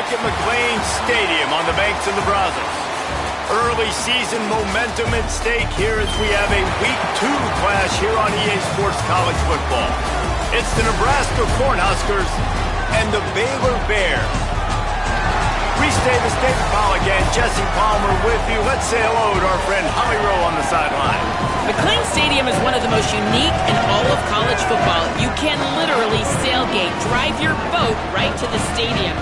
look at McLean Stadium on the banks of the Brazos. Early season momentum at stake here as we have a Week 2 clash here on EA Sports College Football. It's the Nebraska Cornhuskers and the Baylor Bears. Reese Davis, David Pollack, and Jesse Palmer with you. Let's say hello to our friend Holly Rowe on the sideline. McLean Stadium is one of the most unique in all of college football. You can literally sailgate, drive your boat right to the stadium.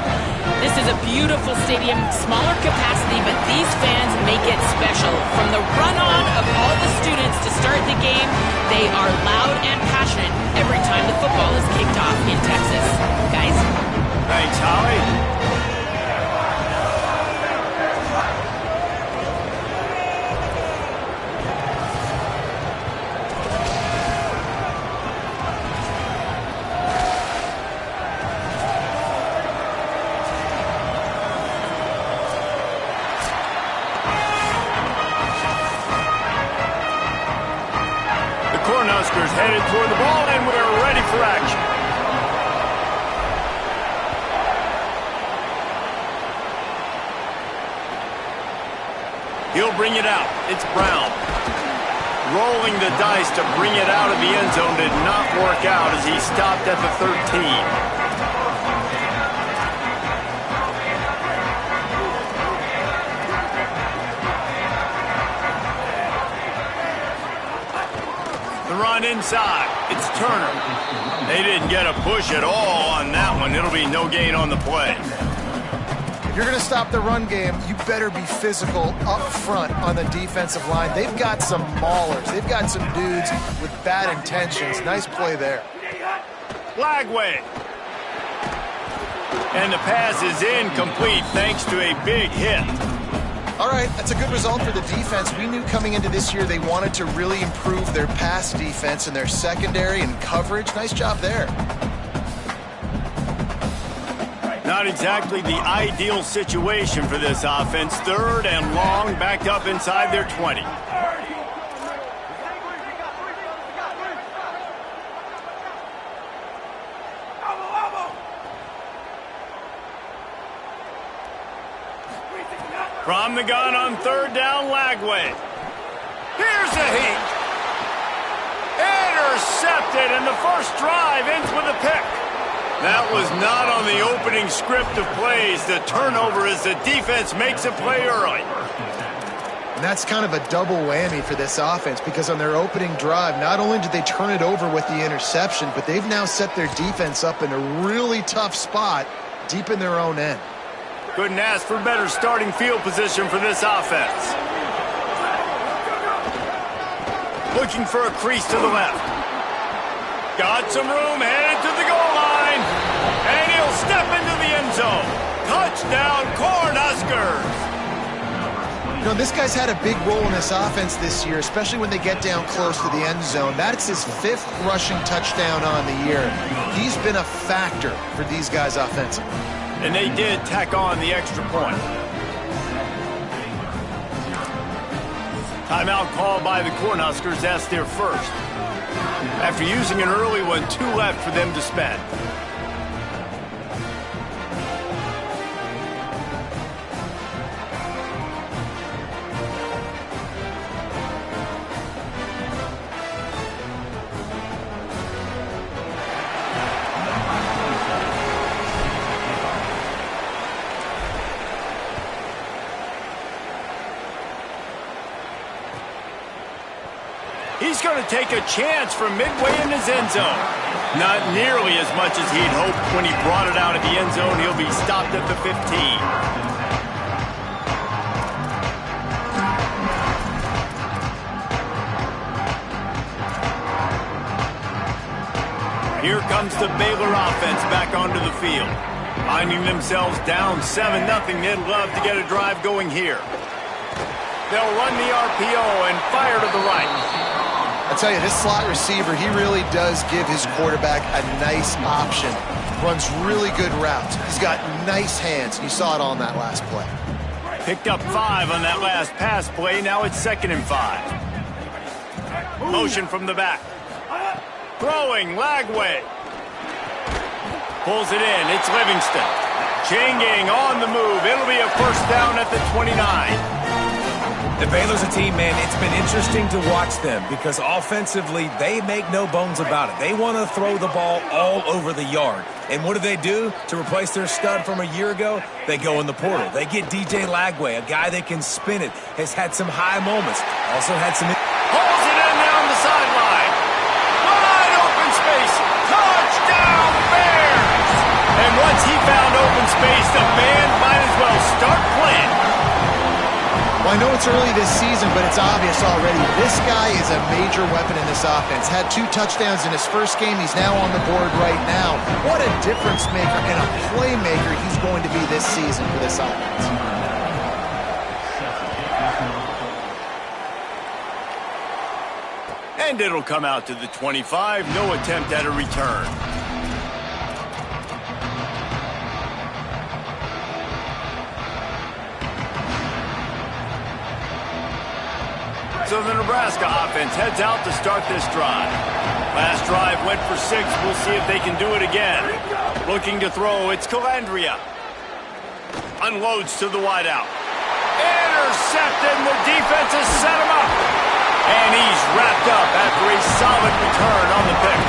This is a beautiful stadium, smaller capacity, but these fans make it special. From the run-on of all the students to start the game, they are loud and passionate every time the football is kicked off in Texas. Guys? Thanks, Holly. Cornhuskers headed toward the ball, and we're ready for action. He'll bring it out. It's Brown. Rolling the dice to bring it out of the end zone did not work out as he stopped at the 13. Run inside. It's Turner. They didn't get a push at all on that one. It'll be no gain on the play. If you're going to stop the run game, you better be physical up front on the defensive line. They've got some maulers. They've got some dudes with bad intentions. Nice play there. Lagway. And the pass is incomplete thanks to a big hit. All right, that's a good result for the defense. We knew coming into this year they wanted to really improve their pass defense and their secondary and coverage. Nice job there. Not exactly the ideal situation for this offense. Third and long, backed up inside their 20. From the gun on third down, Lagway. Here's a heat. Intercepted, and the first drive ends with a pick. That was not on the opening script of plays. The turnover as the defense makes a play early. And that's kind of a double whammy for this offense because on their opening drive, not only did they turn it over with the interception, but they've now set their defense up in a really tough spot deep in their own end. Couldn't ask for better starting field position for this offense. Looking for a crease to the left. Got some room, headed to the goal line. And he'll step into the end zone. Touchdown, Cornhuskers! You know, this guy's had a big role in this offense this year, especially when they get down close to the end zone. That's his 5th rushing touchdown on the year. He's been a factor for these guys offensively. And they did tack on the extra point. Timeout called by the Cornhuskers. That's their first. After using an early one, 2 left for them to spend. He's going to take a chance from midway in his end zone. Not nearly as much as he'd hoped when he brought it out of the end zone. He'll be stopped at the 15. Here comes the Baylor offense back onto the field. Finding themselves down 7-0, they'd love to get a drive going here. They'll run the RPO and fire to the right. I tell you, this slot receiver, he really does give his quarterback a nice option. Runs really good routes. He's got nice hands, and you saw it on that last play. Picked up 5 on that last pass play. Now it's 2nd and 5. Motion from the back. Throwing, Lagway. Pulls it in. It's Livingston. Changing on the move. It'll be a first down at the 29. The Baylor's a team, man, it's been interesting to watch them because offensively, they make no bones about it. They want to throw the ball all over the yard. And what do? To replace their stud from a year ago, they go in the portal. They get DJ Lagway, a guy that can spin it, has had some high moments, also had some... Pulls it in down the sideline. Wide open space. Touchdown, Bears! And once he found open space, the band might as well start playing. Well, I know it's early this season, but it's obvious already. This guy is a major weapon in this offense. Had 2 touchdowns in his first game. He's now on the board right now. What a difference maker and a playmaker he's going to be this season for this offense. And it'll come out to the 25. No attempt at a return. So the Nebraska offense heads out to start this drive. Last drive went for 6. We'll see if they can do it again. Looking to throw, it's Calandria. Unloads to the wideout. Intercepted, and the defense has set him up. And he's wrapped up after a solid return on the pick.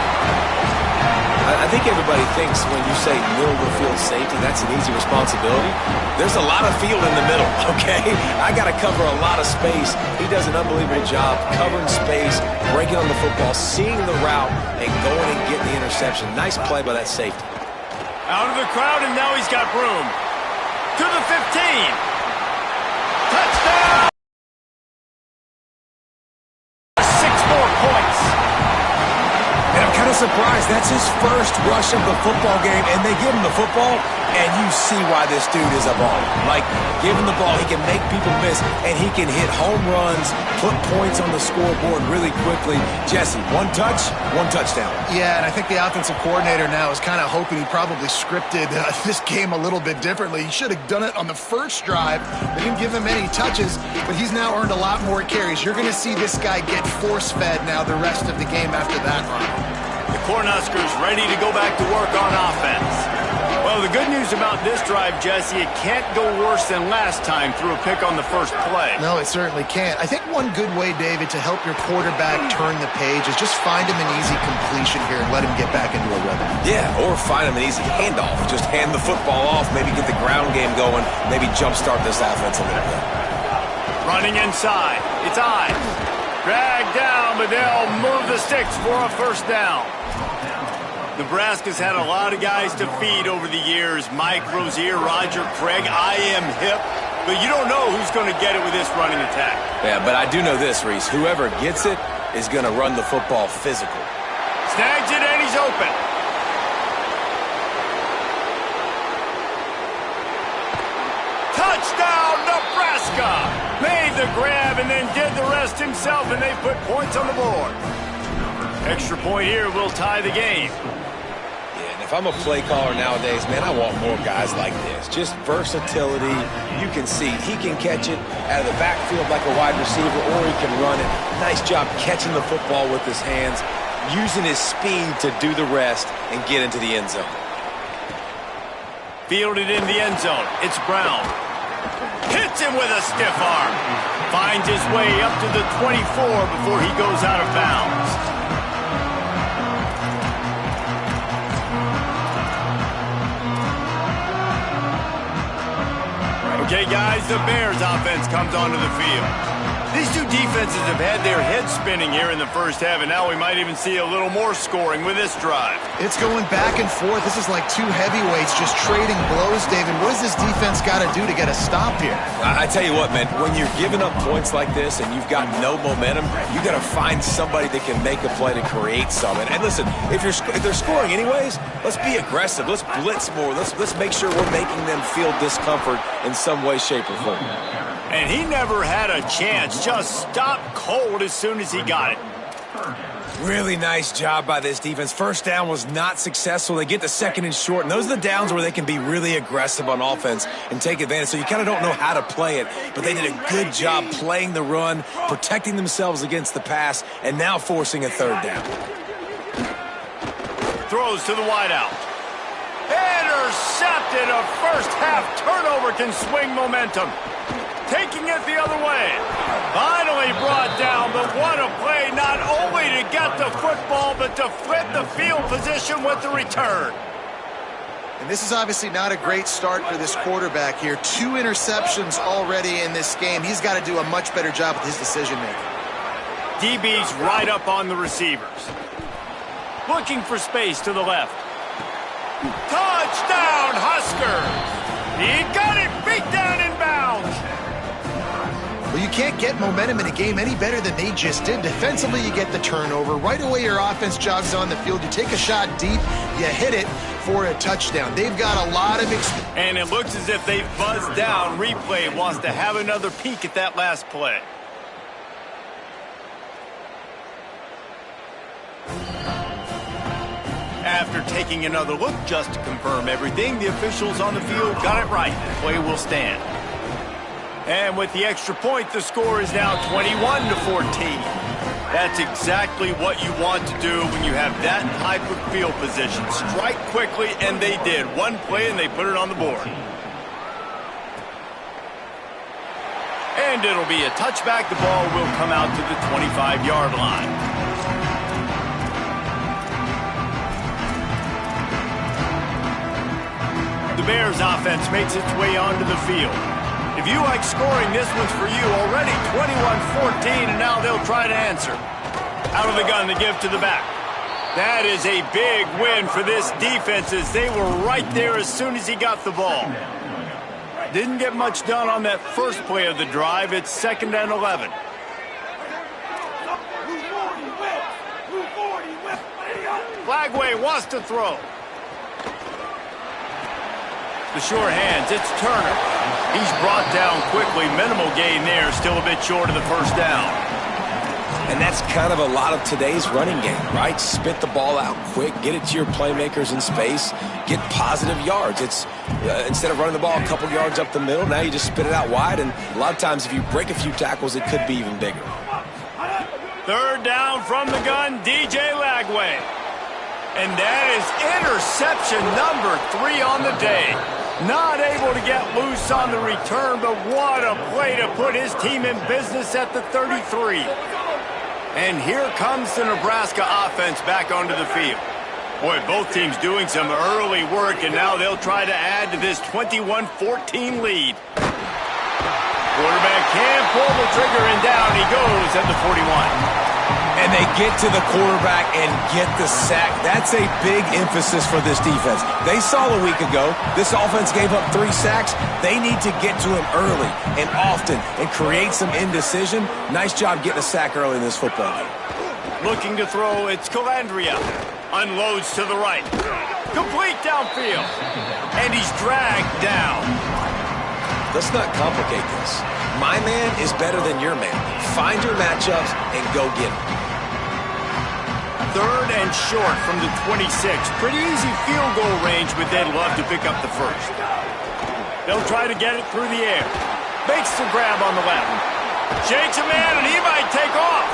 I think everybody thinks when you say middle of the field safety, that's an easy responsibility. There's a lot of field in the middle, okay? I got to cover a lot of space. He does an unbelievable job covering space, breaking on the football, seeing the route, and going and getting the interception. Nice play by that safety. Out of the crowd, and now he's got room. To the 15. Touchdown! 6 more points. And I'm kind of surprised. That's his first rush of the football game, and they give him the football, and you see why this dude is a baller. Like, give him the ball, he can make people miss, and he can hit home runs, put points on the scoreboard really quickly. Jesse, 1 touch, 1 touchdown. Yeah, and I think the offensive coordinator now is kind of hoping he probably scripted this game a little bit differently. He should have done it on the first drive. They didn't give him any touches, but he's now earned a lot more carries. You're going to see this guy get force-fed now the rest of the game after that run. The Cornhuskers ready to go back to work on offense. Well, the good news about this drive, Jesse, it can't go worse than last time through a pick on the first play. No, it certainly can't. I think one good way, David, to help your quarterback turn the page is just find him an easy completion here and let him get back into a rhythm. Yeah, or find him an easy handoff. Just hand the football off, maybe get the ground game going, maybe jumpstart this offense a little bit. Running inside. It's Ives. Dragged down, but they'll move the sticks for a first down. Nebraska's had a lot of guys to feed over the years. Mike Rozier, Roger Craig, I am hip. But you don't know who's going to get it with this running attack. Yeah, but I do know this, Reese. Whoever gets it is going to run the football physical. Snags it, and he's open. Touchdown, Nebraska! Made the grab and then did the rest himself, and they put points on the board. Extra point here will tie the game. Yeah, and if I'm a play caller nowadays, man, I want more guys like this. Just versatility. You can see he can catch it out of the backfield like a wide receiver, or he can run it. Nice job catching the football with his hands, using his speed to do the rest and get into the end zone. Fielded in the end zone. It's Brown. Hits him with a stiff arm. Finds his way up to the 24 before he goes out of bounds. Okay, guys, the Bears offense comes onto the field. These two defenses have had their heads spinning here in the first half, and now we might even see a little more scoring with this drive. It's going back and forth. This is like two heavyweights just trading blows, David. What does this defense got to do to get a stop here? I tell you what, man, when you're giving up points like this and you've got no momentum, you got to find somebody that can make a play to create something. And listen, if they're scoring anyways, let's be aggressive. Let's blitz more. Let's make sure we're making them feel discomfort in some way, shape, or form. And he never had a chance. Just stopped cold as soon as he got it. Really nice job by this defense. First down was not successful. They get the second and short, and those are the downs where they can be really aggressive on offense and take advantage. So you kind of don't know how to play it, but they did a good job playing the run, protecting themselves against the pass, and now forcing a third down. Throws to the wideout. Intercepted. A first-half turnover can swing momentum. Taking it the other way. Finally brought down, but what a play, not only to get the football, but to flip the field position with the return. And this is obviously not a great start for this quarterback here. 2 interceptions already in this game. He's got to do a much better job with his decision-making. DB's right up on the receivers. Looking for space to the left. Touchdown, Huskers! He got it beat down in bounds. Well, you can't get momentum in a game any better than they just did. Defensively, you get the turnover. Right away, your offense jogs on the field. You take a shot deep, you hit it for a touchdown. They've got a lot of experience. And it looks as if they've buzzed down. Replay wants to have another peek at that last play. After taking another look just to confirm everything, the officials on the field got it right. The play will stand. And with the extra point, the score is now 21-14. That's exactly what you want to do when you have that type of field position. Strike quickly, and they did. One play, and they put it on the board. And it'll be a touchback. The ball will come out to the 25-yard line. The Bears offense makes its way onto the field. If you like scoring, this one's for you. Already 21-14, and now they'll try to answer. Out of the gun, the give to the back. That is a big win for this defense as they were right there as soon as he got the ball. Didn't get much done on that first play of the drive. It's 2nd and 11. Flagway wants to throw. The sure hands, it's Turner. He's brought down quickly. Minimal gain there, still a bit short of the first down. And that's kind of a lot of today's running game, right? Spit the ball out quick, get it to your playmakers in space, get positive yards. It's instead of running the ball a couple yards up the middle, now you just spit it out wide, and a lot of times if you break a few tackles, it could be even bigger. 3rd down from the gun, DJ Lagway. And that is interception number 3 on the day. Not able to get loose on the return, but what a play to put his team in business at the 33. And here comes the Nebraska offense back onto the field. Boy, both teams doing some early work, and now they'll try to add to this 21-14 lead. Quarterback can pull the trigger, and down he goes at the 41. And they get to the quarterback and get the sack. That's a big emphasis for this defense. They saw a week ago this offense gave up 3 sacks. They need to get to him early and often and create some indecision. Nice job getting a sack early in this football game. Looking to throw, it's Calandria. Unloads to the right. Complete downfield. And he's dragged down. Let's not complicate this. My man is better than your man. Find your matchups and go get them. 3rd and short from the 26. Pretty easy field goal range, but they'd love to pick up the first. They'll try to get it through the air. Makes the grab on the left. Shakes a man, and he might take off.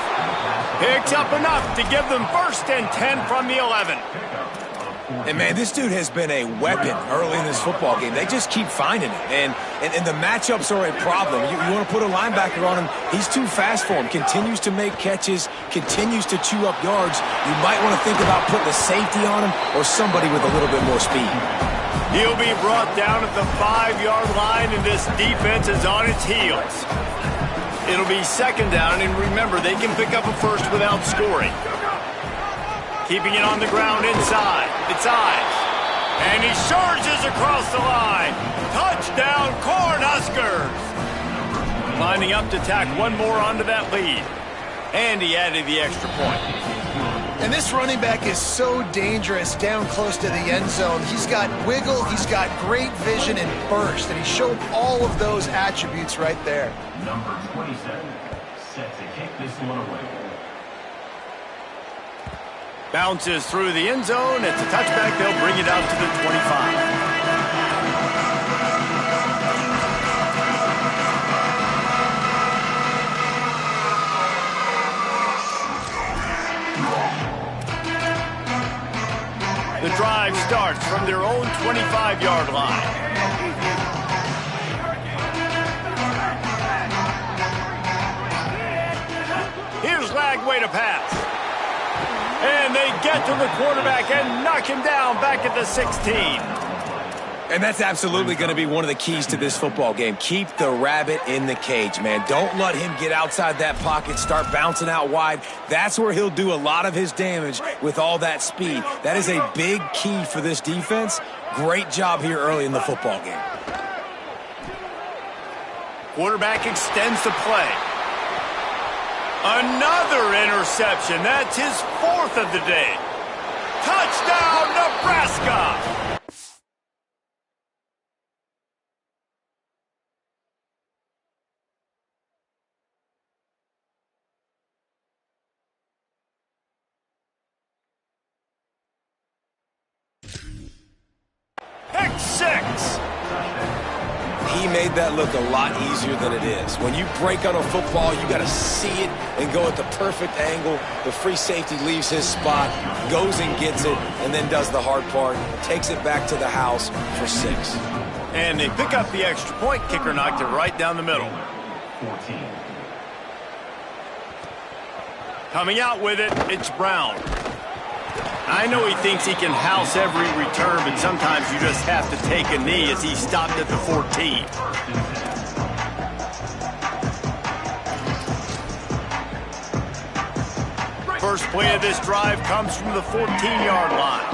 Picks up enough to give them 1st and 10 from the 11. And, man, this dude has been a weapon early in this football game. They just keep finding it. And the matchups are a problem. You want to put a linebacker on him, he's too fast for him. Continues to make catches, continues to chew up yards. You might want to think about putting a safety on him or somebody with a little bit more speed. He'll be brought down at the 5-yard line, and this defense is on its heels. It'll be 2nd down, and remember, they can pick up a first without scoring. Keeping it on the ground inside. It's Ives. And he surges across the line. Touchdown, Cornhuskers. Lining up to tack one more onto that lead. And he added the extra point. And this running back is so dangerous down close to the end zone. He's got wiggle, he's got great vision and burst, and he showed all of those attributes right there. Number 27, set to kick this one away. Bounces through the end zone. It's a touchback. They'll bring it out to the 25. The drive starts from their own 25-yard line. Here's Lagway to pass. And they get to the quarterback and knock him down back at the 16. And that's absolutely going to be one of the keys to this football game. Keep the rabbit in the cage, man. Don't let him get outside that pocket, start bouncing out wide. That's where he'll do a lot of his damage with all that speed. That is a big key for this defense. Great job here early in the football game. Quarterback extends the play. Another interception. That's his 4th of the day. Touchdown, Nebraska! Pick 6! He made that look a lot easier than it is. When you break on a football, you got to see it and go at the perfect angle. The free safety leaves his spot, goes and gets it, and then does the hard part, takes it back to the house for 6. And they pick up the extra point. Kicker knocked it right down the middle. 14. Coming out with it, it's Brown. I know he thinks he can house every return, but sometimes you just have to take a knee as he stopped at the 14. First play of this drive comes from the 14-yard line.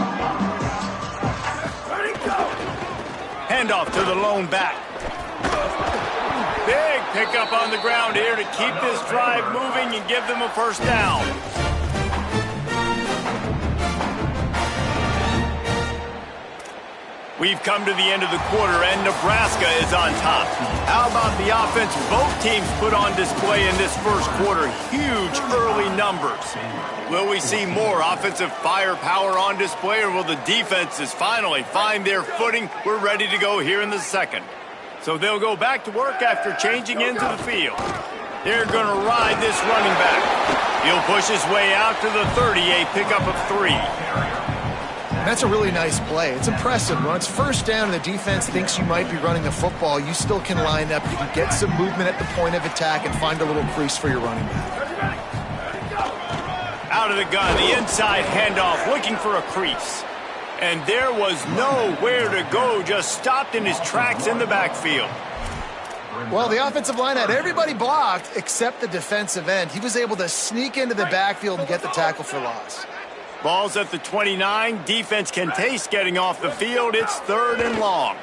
Handoff to the lone back. Big pickup on the ground here to keep this drive moving and give them a first down. We've come to the end of the quarter, and Nebraska is on top. How about the offense both teams put on display in this first quarter? Huge early numbers. Will we see more offensive firepower on display, or will the defenses finally find their footing? We're ready to go here in the second. So they'll go back to work after changing into the field. They're going to ride this running back. He'll push his way out to the 30, a pickup of 3. That's a really nice play. It's impressive. When it's first down and the defense thinks you might be running the football, you still can line up. You can get some movement at the point of attack and find a little crease for your running back. Out of the gun, the inside handoff, looking for a crease. And there was nowhere to go, just stopped in his tracks in the backfield. Well, the offensive line had everybody blocked except the defensive end. He was able to sneak into the backfield and get the tackle for loss. Ball's at the 29. Defense can taste getting off the field. It's 3rd and long.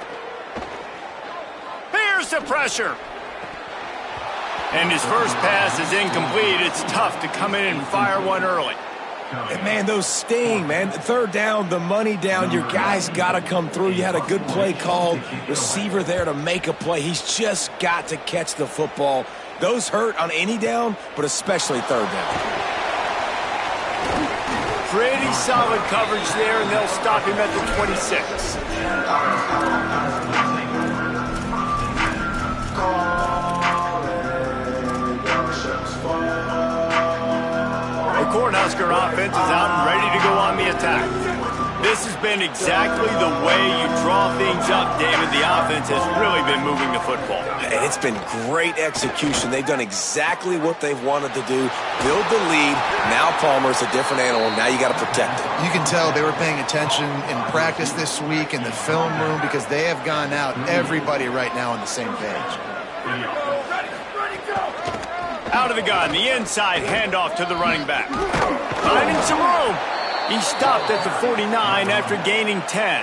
Here's the pressure. And his first pass is incomplete. It's tough to come in and fire one early. And man, those sting, man. 3rd down, the money down. Your guys got to come through. You had a good play called. Receiver there to make a play. He's just got to catch the football. Those hurt on any down, but especially 3rd down. Pretty solid coverage there, and they'll stop him at the 26. The Cornhusker offense is out and ready to go on the attack. This has been exactly the way you draw things up, David. The offense has really been moving the football. And it's been great execution. They've done exactly what they've wanted to do. Build the lead. Now Palmer's a different animal. Now you got to protect it. You can tell they were paying attention in practice this week in the film room because they have gone out, everybody right now on the same page. Out of the gun, the inside handoff to the running back. Finding some room. He stopped at the 49 after gaining 10.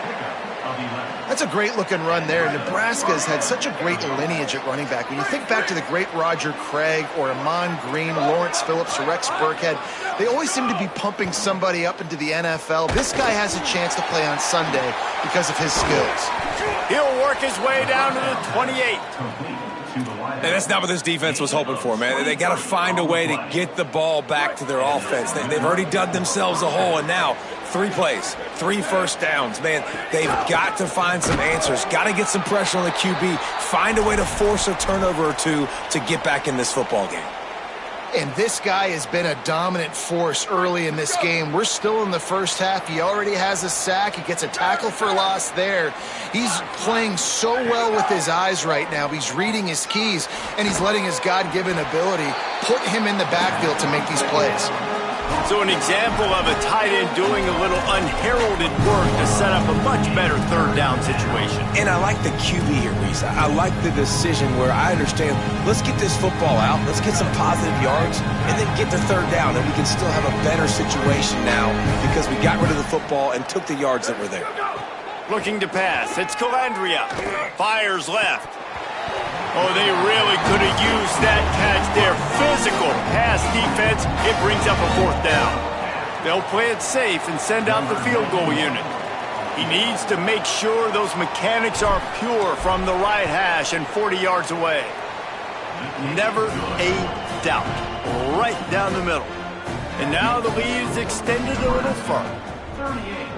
That's a great-looking run there. Nebraska's had such a great lineage at running back. When you think back to the great Roger Craig or Amon Green, Lawrence Phillips, or Rex Burkhead, they always seem to be pumping somebody up into the NFL. This guy has a chance to play on Sunday because of his skills. He'll work his way down to the 28. And that's not what this defense was hoping for, man. They got to find a way to get the ball back to their offense. They've already dug themselves a hole, and now 3 plays, 3 first downs. Man, they've got to find some answers. Got to get some pressure on the QB. Find a way to force a turnover or 2 to get back in this football game. And this guy has been a dominant force early in this game. We're still in the first half. He already has a sack. He gets a tackle for loss there. He's playing so well with his eyes right now. He's reading his keys, and he's letting his God-given ability put him in the backfield to make these plays. So an example of a tight end doing a little unheralded work to set up a much better third down situation. And I like the QB here, Reese. I like the decision where I understand, let's get this football out, let's get some positive yards, and then get the third down, and we can still have a better situation now because we got rid of the football and took the yards that were there. Looking to pass. It's Calandria. Fires left. Oh, they really could have used that catch there. Physical pass defense. It brings up a fourth down. They'll play it safe and send out the field goal unit. He needs to make sure those mechanics are pure from the right hash and 40 yards away. Never a doubt. Right down the middle. And now the lead is extended a little further.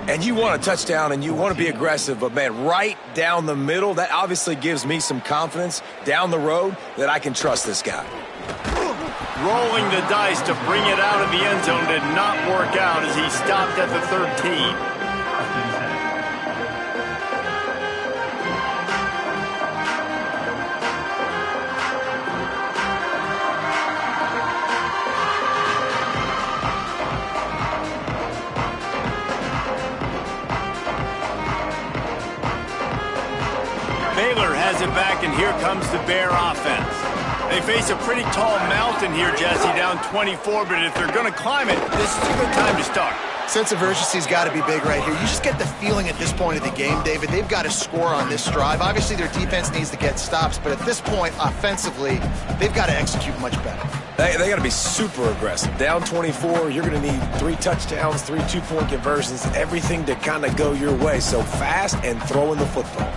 And you want a touchdown and you want to be aggressive, but, man, right down the middle, that obviously gives me some confidence down the road that I can trust this guy. Rolling the dice to bring it out of the end zone did not work out as he stopped at the 13. Baylor has it back, and here comes the Bear offense. They face a pretty tall mountain here, Jesse, down 24, but if they're going to climb it, this is a good time to start. Sense of urgency's got to be big right here. You just get the feeling at this point of the game, David, they've got to score on this drive. Obviously, their defense needs to get stops, but at this point, offensively, they've got to execute much better. They got to be super aggressive. Down 24, you're going to need 3 touchdowns, 3 two-point conversions, everything to kind of go your way. So fast and throwing the football.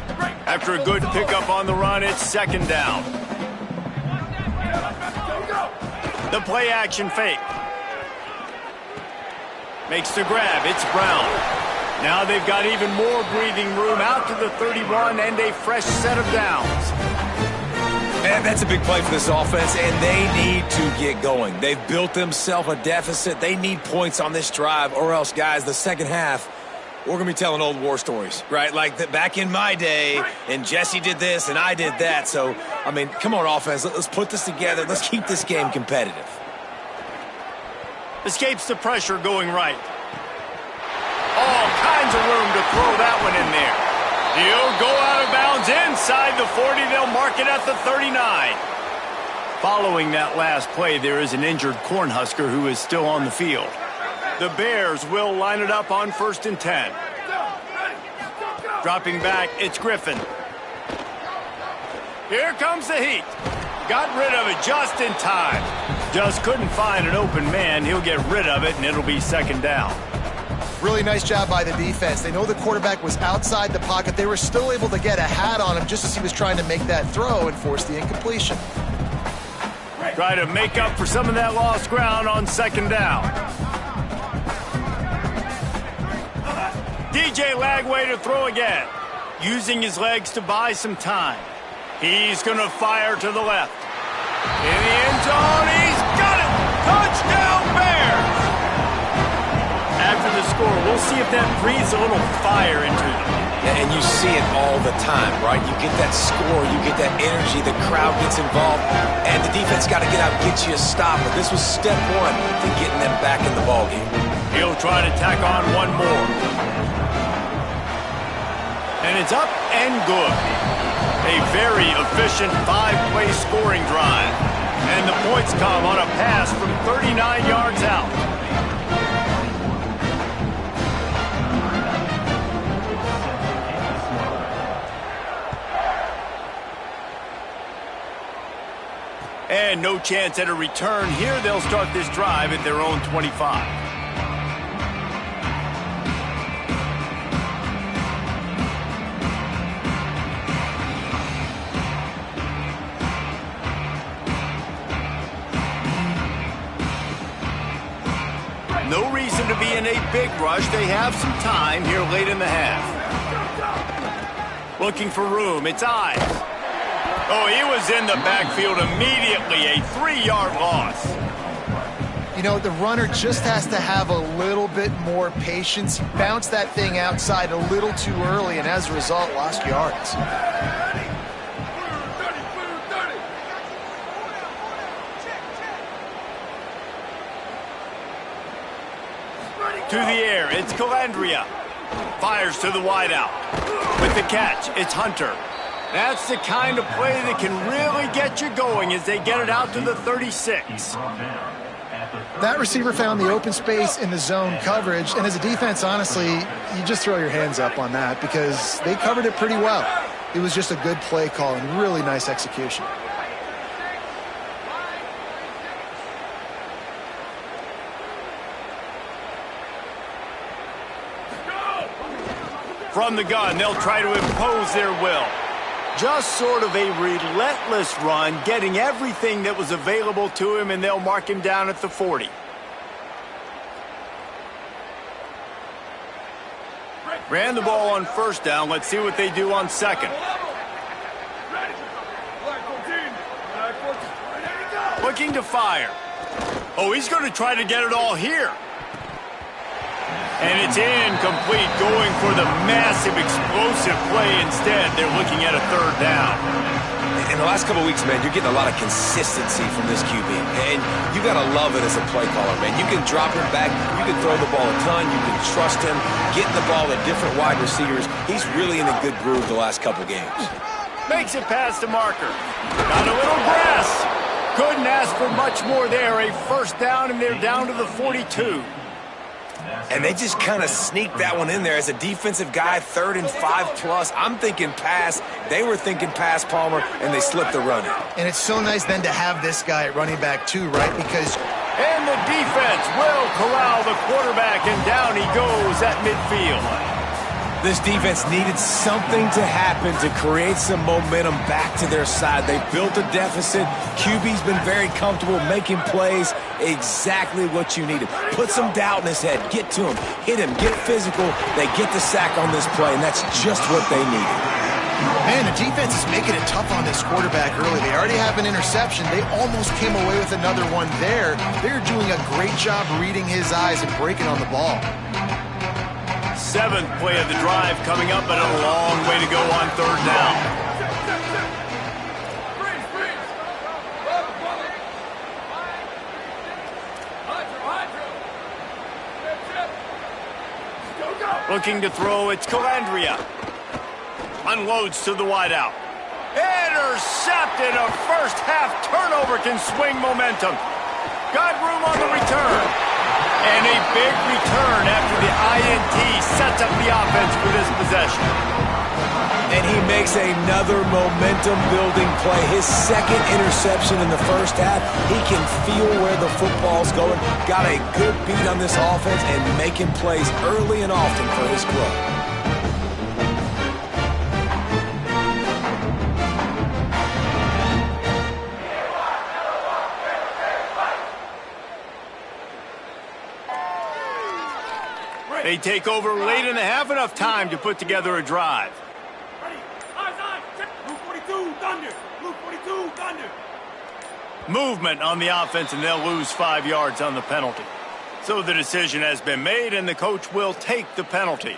After a good pickup on the run, it's second down. The play-action fake. Makes the grab. It's Brown. Now they've got even more breathing room out to the 31 and a fresh set of downs. And that's a big play for this offense, and they need to get going. They've built themselves a deficit. They need points on this drive, or else, guys, the second half, we're going to be telling old war stories, right? Like that back in my day, and Jesse did this, and I did that. So, I mean, come on, offense. Let's put this together. Let's keep this game competitive. Escapes the pressure going right. All kinds of room to throw that one in there. He'll go out of bounds inside the 40. They'll mark it at the 39. Following that last play, there is an injured Cornhusker who is still on the field. The Bears will line it up on 1st and 10. Dropping back, it's Griffin. Here comes the heat. Got rid of it just in time. Just couldn't find an open man. He'll get rid of it, and it'll be second down. Really nice job by the defense. They know the quarterback was outside the pocket. They were still able to get a hat on him just as he was trying to make that throw and force the incompletion. Try to make up for some of that lost ground on second down. DJ Lagway to throw again, using his legs to buy some time. He's going to fire to the left. In the end zone, he's got it! Touchdown, Bears! After the score, we'll see if that breathes a little fire into them. Yeah, and you see it all the time, right? You get that score, you get that energy, the crowd gets involved, and the defense got to get out and get you a stop. But this was step one to getting them back in the ballgame. He'll try to tack on one more. And it's up and good. A very efficient 5-play scoring drive. And the points come on a pass from 39 yards out. And no chance at a return here. They'll start this drive at their own 25. No reason to be in a big rush. They have some time here late in the half. Looking for room. It's Ives. Oh, he was in the backfield immediately. A 3-yard loss. You know, the runner just has to have a little bit more patience. He bounced that thing outside a little too early, and as a result, lost yards. To the air, it's Calandria. Fires to the wideout. With the catch, it's Hunter. That's the kind of play that can really get you going as they get it out to the 36. That receiver found the open space in the zone coverage, and as a defense, honestly, you just throw your hands up on that because they covered it pretty well. It was just a good play call and really nice execution. From the gun, they'll try to impose their will. Just sort of a relentless run, getting everything that was available to him, and they'll mark him down at the 40. Ran the ball on first down. Let's see what they do on second. Looking to fire. Oh, he's going to try to get it all here. And it's incomplete, going for the massive explosive play instead. They're looking at a third down. In the last couple of weeks, man, you're getting a lot of consistency from this QB. And you got to love it as a play caller, man. You can drop him back. You can throw the ball a ton. You can trust him. Getting the ball to different wide receivers. He's really in a good groove the last couple games. Makes it past the marker. Got a little grass. Couldn't ask for much more there. A first down, and they're down to the 42. And they just kind of sneaked that one in there. As a defensive guy, 3rd and 5+. I'm thinking pass. They were thinking pass, Palmer, and they slipped the run in. And it's so nice then to have this guy at running back too, right? Because... And the defense will corral the quarterback, and down he goes at midfield. This defense needed something to happen to create some momentum back to their side. They built a deficit. QB's been very comfortable making plays. Exactly what you needed. Put some doubt in his head. Get to him. Hit him. Get physical. They get the sack on this play, and that's just what they needed. Man, the defense is making it tough on this quarterback early. They already have an interception. They almost came away with another one there. They're doing a great job reading his eyes and breaking on the ball. 7th play of the drive coming up, but a long way to go on third down. Looking to throw, it's Calandria. Unloads to the wideout. Intercepted. A first half turnover can swing momentum. Got room on the return. And a big return after the INT sets up the offense for this possession. And he makes another momentum-building play. His 2nd interception in the first half. He can feel where the football's going. Got a good beat on this offense and making plays early and often for his club. They take over late in the half, enough time to put together a drive. Movement on the offense, and they'll lose 5 yards on the penalty. So the decision has been made, and the coach will take the penalty.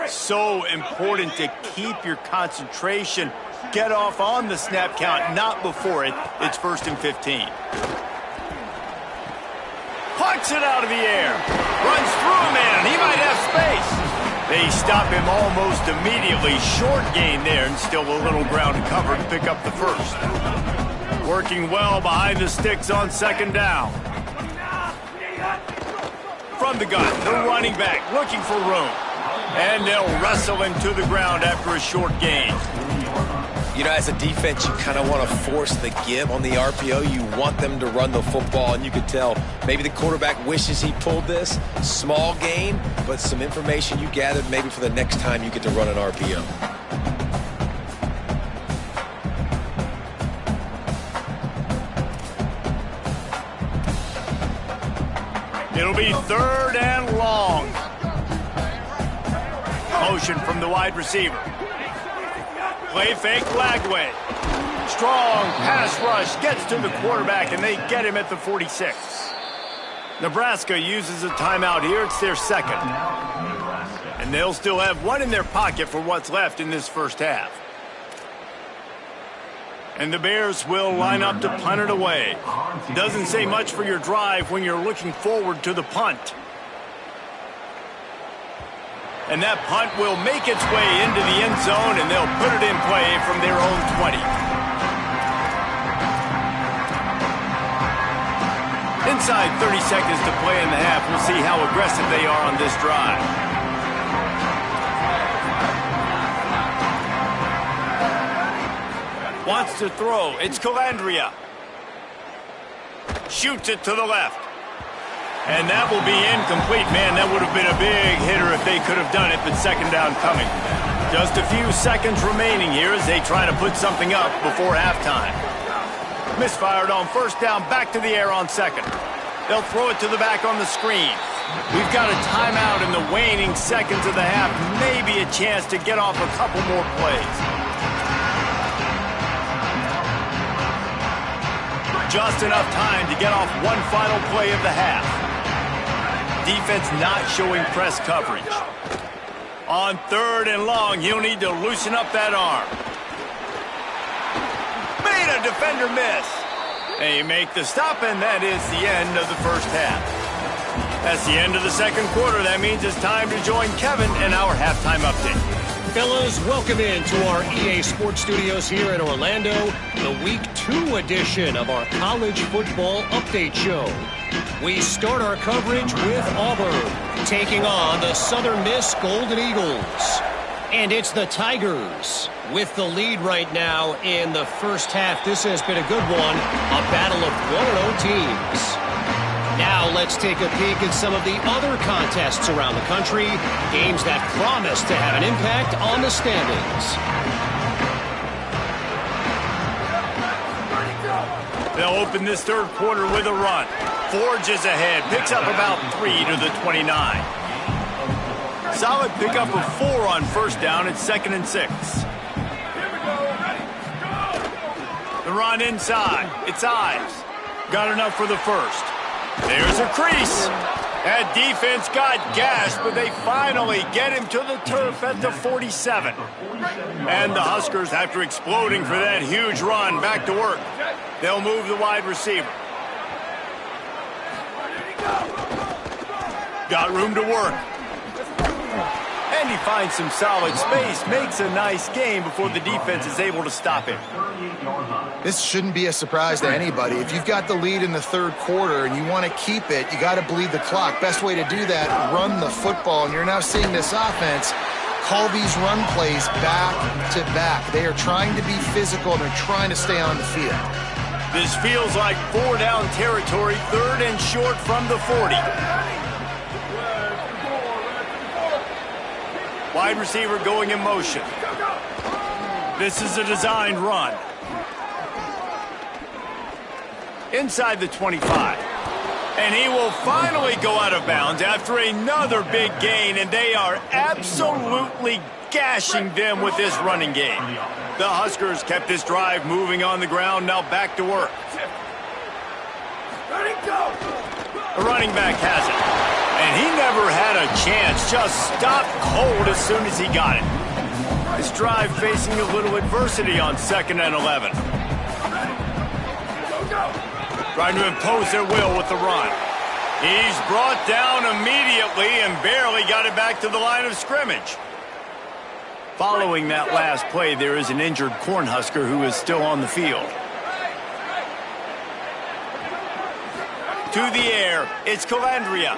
So important to keep your concentration. Get off on the snap count, not before it. It's 1st and 15. Pucks it out of the air. Runs through a man. He might have space. They stop him almost immediately. Short gain there, and still a little ground to cover to pick up the first. Working well behind the sticks on 2nd down. From the gun, the running back looking for room. And they'll wrestle him to the ground after a short gain. You know, as a defense, you kind of want to force the give on the RPO. You want them to run the football, and you could tell maybe the quarterback wishes he pulled this. Small gain, but some information you gathered maybe for the next time you get to run an RPO. It'll be 3rd and long. Motion from the wide receiver. Play fake Lagway. Strong pass rush gets to the quarterback, and they get him at the 46. Nebraska uses a timeout here. It's their second. And they'll still have one in their pocket for what's left in this first half. And the Bears will line up to punt it away. Doesn't say much for your drive when you're looking forward to the punt. And that punt will make its way into the end zone, and they'll put it in play from their own 20. Inside 30 seconds to play in the half. We'll see how aggressive they are on this drive. Wants to throw. It's Calandria. Shoots it to the left. And that will be incomplete. Man, that would have been a big hitter if they could have done it, but second down coming. Just a few seconds remaining here as they try to put something up before halftime. Misfired on first down, back to the air on second. They'll throw it to the back on the screen. We've got a timeout in the waning seconds of the half. Maybe a chance to get off a couple more plays. Just enough time to get off one final play of the half. Defense not showing press coverage. On 3rd and long, he'll need to loosen up that arm. Made a defender miss. They make the stop, and that is the end of the first half. That's the end of the second quarter. That means it's time to join Kevin in our halftime update. Fellas, welcome into our EA Sports Studios here in Orlando, the Week 2 edition of our College Football Update Show. We start our coverage with Auburn, taking on the Southern Miss Golden Eagles. And it's the Tigers with the lead right now in the first half. This has been a good one, a battle of 1-0 teams. Now let's take a peek at some of the other contests around the country, games that promise to have an impact on the standings. They'll open this third quarter with a run. Forges ahead, picks up about 3 to the 29. Solid pickup of 4 on first down. It's 2nd and 6. The run inside. It's Ives. Got enough for the first. There's a crease. That defense got gashed, but they finally get him to the turf at the 47. And the Huskers, after exploding for that huge run, back to work. They'll move the wide receiver. Got room to work. And he finds some solid space, makes a nice game before the defense is able to stop him. This shouldn't be a surprise to anybody. If you've got the lead in the third quarter and you want to keep it, you got to bleed the clock. Best way to do that, run the football. And you're now seeing this offense call these run plays back to back. They are trying to be physical, and they're trying to stay on the field. This feels like 4-down territory, 3rd and short from the 40. Wide receiver going in motion. This is a designed run. Inside the 25. And he will finally go out of bounds after another big gain, and they are absolutely gashing them with this running game. The Huskers kept this drive moving on the ground, now back to work. The running back has it. And he never had a chance, just stopped cold as soon as he got it. This drive facing a little adversity on 2nd and 11. Trying to impose their will with the run. He's brought down immediately and barely got it back to the line of scrimmage. Following that last play, there is an injured Cornhusker who is still on the field. To the air, it's Calandria.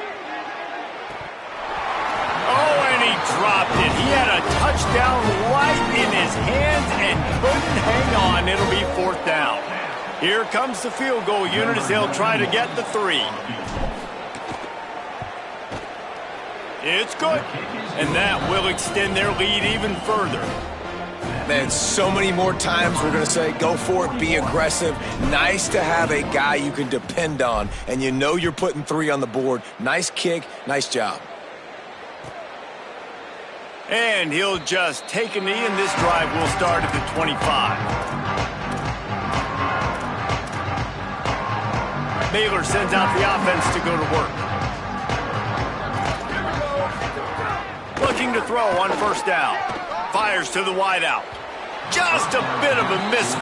Oh, and he dropped it. He had a touchdown right in his hands and couldn't hang on. It'll be 4th down. Here comes the field goal unit as they'll try to get the 3. It's good. And that will extend their lead even further. Man, so many more times we're going to say, go for it, be aggressive. Nice to have a guy you can depend on, and you know you're putting 3 on the board. Nice kick, nice job. And he'll just take a knee, and this drive will start at the 25. Baylor sends out the offense to go to work. Looking to throw on first down. Fires to the wideout. Just a bit of a miss.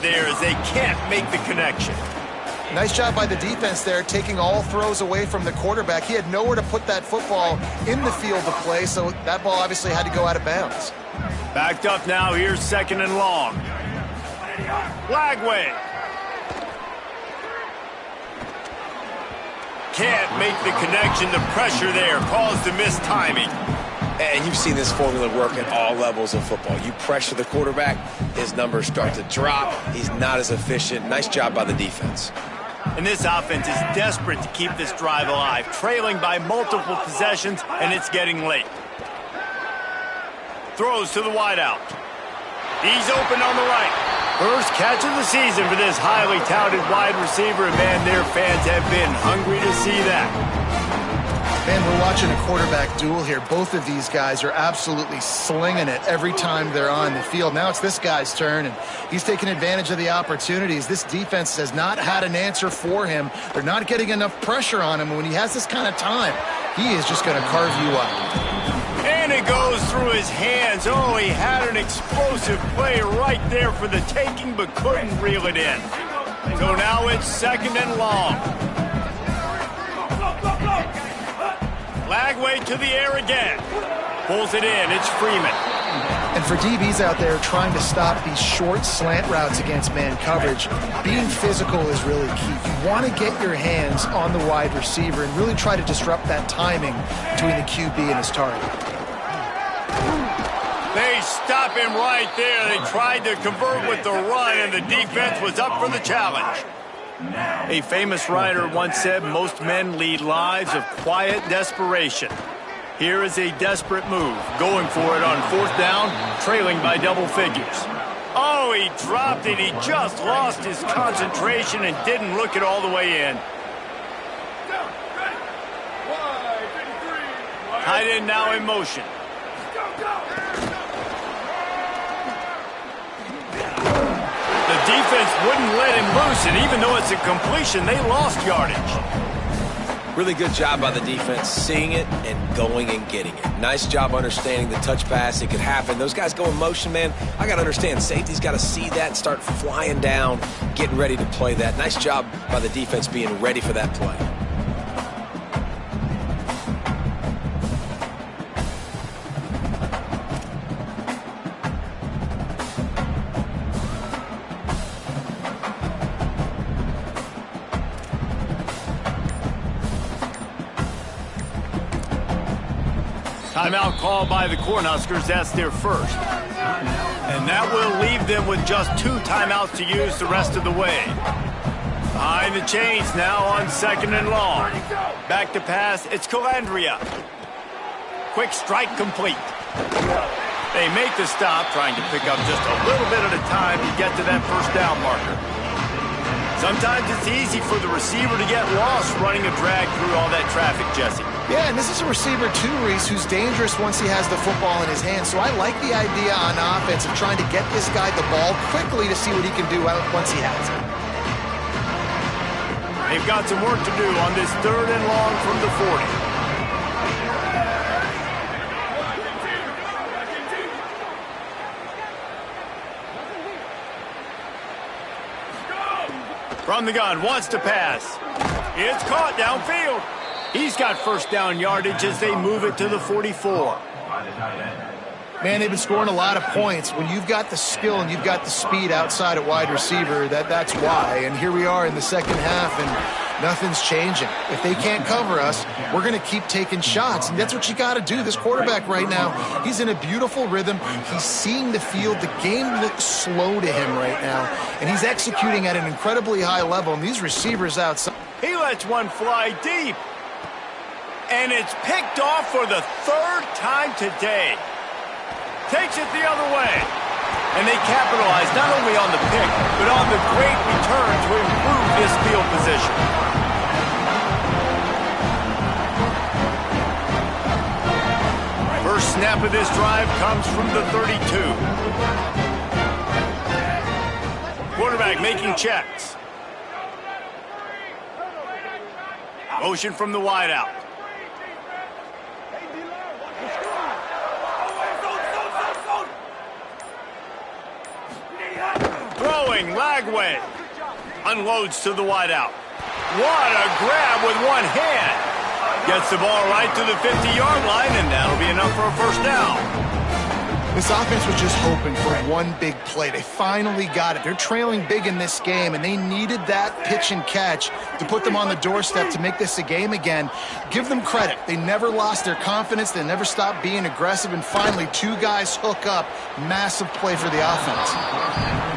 There as they can't make the connection. Nice job by the defense there, taking all throws away from the quarterback. He had nowhere to put that football in the field to play, so that ball obviously had to go out of bounds. Backed up now, here's 2nd and long. Lagway. Can't make the connection. The pressure there caused the missed timing. And you've seen this formula work at all levels of football. You pressure the quarterback, his numbers start to drop. He's not as efficient. Nice job by the defense. And this offense is desperate to keep this drive alive, trailing by multiple possessions, and it's getting late. Throws to the wideout. He's open on the right. First catch of the season for this highly touted wide receiver, and man, their fans have been hungry to see that. Man, we're watching a quarterback duel here. Both of these guys are absolutely slinging it every time they're on the field. Now it's this guy's turn, and he's taking advantage of the opportunities. This defense has not had an answer for him. They're not getting enough pressure on him. When he has this kind of time, he is just going to carve you up. And it goes through his hands. Oh, he had an explosive play right there for the taking, but couldn't reel it in. So now it's 2nd and long. Lagway to the air again. Pulls it in. It's Freeman. And for DBs out there trying to stop these short slant routes against man coverage, being physical is really key. You want to get your hands on the wide receiver and really try to disrupt that timing between the QB and his target. They stop him right there. They tried to convert with the run, and the defense was up for the challenge. A famous writer once said, most men lead lives of quiet desperation. Here is a desperate move, going for it on 4th down, trailing by double figures. Oh, he dropped it. He just lost his concentration and didn't look it all the way in. Tight end now in motion. The defense wouldn't let him loose, and even though it's a completion, they lost yardage. Really good job by the defense, seeing it and going and getting it. Nice job understanding the touch pass. It could happen. Those guys go in motion, man. I got to understand, safety's got to see that, start flying down, getting ready to play that. Nice job by the defense being ready for that play. Timeout called by the Cornhuskers. That's their first. And that will leave them with just 2 timeouts to use the rest of the way. Behind the chains now on 2nd and long. Back to pass. It's Calandria. Quick strike complete. They make the stop, trying to pick up just a little bit at a time to get to that first down marker. Sometimes it's easy for the receiver to get lost running a drag through all that traffic, Jesse. Yeah, and this is a receiver too, Reese, who's dangerous once he has the football in his hands. So I like the idea on offense of trying to get this guy the ball quickly to see what he can do once he has it. They've got some work to do on this 3rd and long from the 40. From the gun, wants to pass. It's caught downfield. He's got first down yardage as they move it to the 44. Man, they've been scoring a lot of points. When you've got the skill and you've got the speed outside at wide receiver, that's why. And here we are in the second half, and Nothing's changing. If they can't cover us, we're going to keep taking shots, and that's what you got to do. This quarterback right now, he's in a beautiful rhythm. He's seeing the field. The game looks slow to him right now, and he's executing at an incredibly high level, and these receivers outside. He lets one fly deep. And it's picked off for the third time today. Takes it the other way. And they capitalize not only on the pick, but on the great return to improve this field position. First snap of this drive comes from the 32. Quarterback making checks. Motion from the wideout. Throwing, Lagway. Unloads to the wideout. What a grab with one hand. Gets the ball right to the 50-yard line, and that'll be enough for a first down. This offense was just hoping for one big play. They finally got it. They're trailing big in this game, and they needed that pitch and catch to put them on the doorstep to make this a game again. Give them credit. They never lost their confidence. They never stopped being aggressive, and finally, two guys hook up. Massive play for the offense.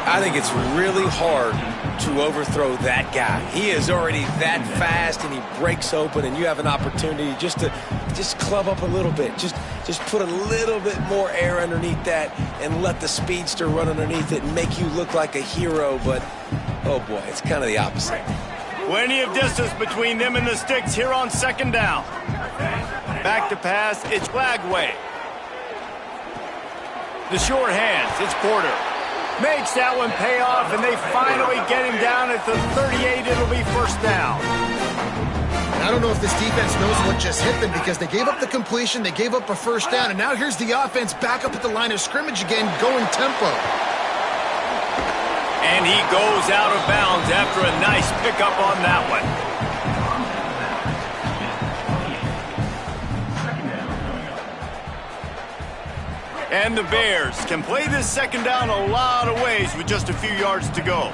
I think it's really hard to overthrow that guy. He is already that fast, and he breaks open, and you have an opportunity just to club up a little bit. Just put a little bit more air underneath that and let the speedster run underneath it and make you look like a hero. But, oh, boy, it's kind of the opposite. Plenty of distance between them and the sticks here on second down. Back to pass, it's Lagway. The short hands, it's Porter. Makes that one pay off, and they finally get him down at the 38. It'll be first down. I don't know if this defense knows what just hit them because they gave up the completion, they gave up a first down, and now here's the offense back up at the line of scrimmage again, going tempo. And he goes out of bounds after a nice pickup on that one. And the Bears can play this second down a lot of ways with just a few yards to go.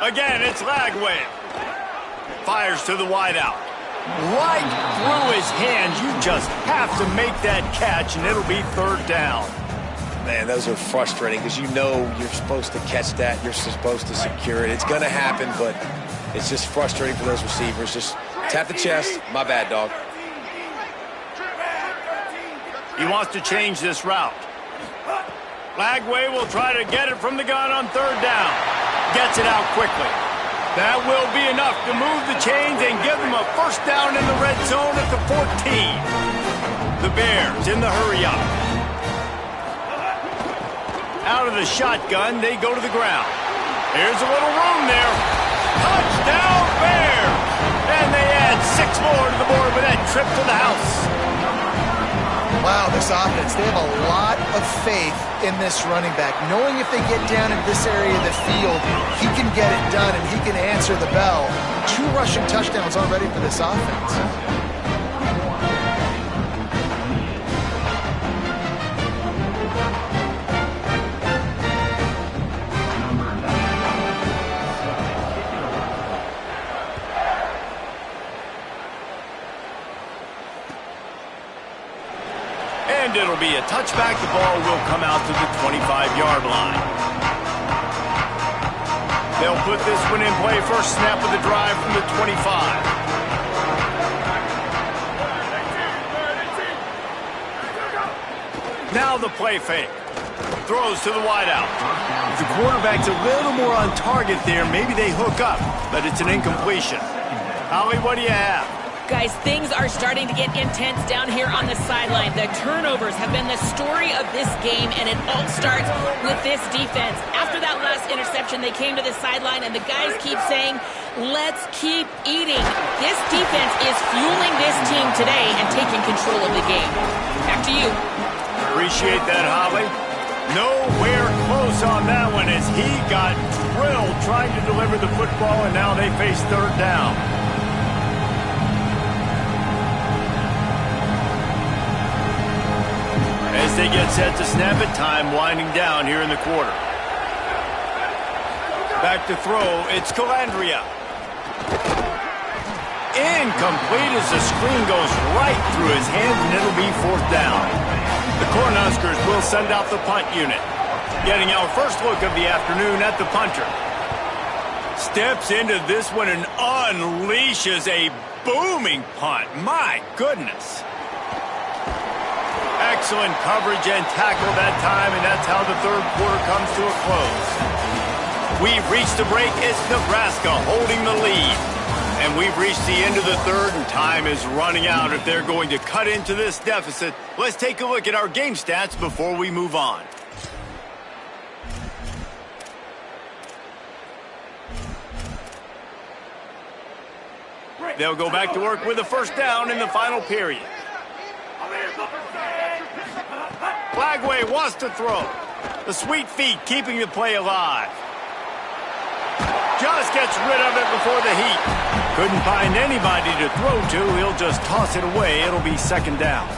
Again, it's Lagway. Fires to the wideout. Right through his hands. You just have to make that catch, and it'll be third down. Man, those are frustrating because you know you're supposed to catch that. You're supposed to secure it. It's going to happen, but it's just frustrating for those receivers. Just tap the chest. My bad, dog. He wants to change this route. Lagway will try to get it from the gun on third down. Gets it out quickly. That will be enough to move the chains and give them a first down in the red zone at the 14. The Bears in the hurry-up. Out of the shotgun, they go to the ground. Here's a little room there. Touchdown, Bears! And they add 6 more to the board with that trip to the house. Wow, this offense, they have a lot of faith in this running back, knowing if they get down in this area of the field, he can get it done and he can answer the bell. 2 rushing touchdowns already for this offense. And it'll be a touchback. The ball will come out to the 25-yard line. They'll put this one in play. First snap of the drive from the 25. Now the play fake. Throws to the wideout. If the quarterback's a little more on target there, maybe they hook up, but it's an incompletion. Holly, what do you have? Guys, things are starting to get intense down here on the sideline. The turnovers have been the story of this game, and it all starts with this defense. After that last interception, they came to the sideline, and the guys keep saying, let's keep eating. This defense is fueling this team today and taking control of the game. Back to you. Appreciate that, Holly. Nowhere close on that one as he got drilled trying to deliver the football, and now they face third down. As they get set to snap it, time winding down here in the quarter. Back to throw, it's Calandria. Incomplete as the screen goes right through his hands, and it'll be fourth down. The Cornhuskers will send out the punt unit. Getting our first look of the afternoon at the punter. Steps into this one and unleashes a booming punt. My goodness. Excellent coverage and tackle that time, and that's how the third quarter comes to a close. We've reached the break. It's Nebraska holding the lead. And we've reached the end of the third, and time is running out if they're going to cut into this deficit. Let's take a look at our game stats before we move on. They'll go back to work with a first down in the final period. Flagway wants to throw. The sweet feet keeping the play alive. Just gets rid of it before the heat. Couldn't find anybody to throw to. He'll just toss it away. It'll be second down.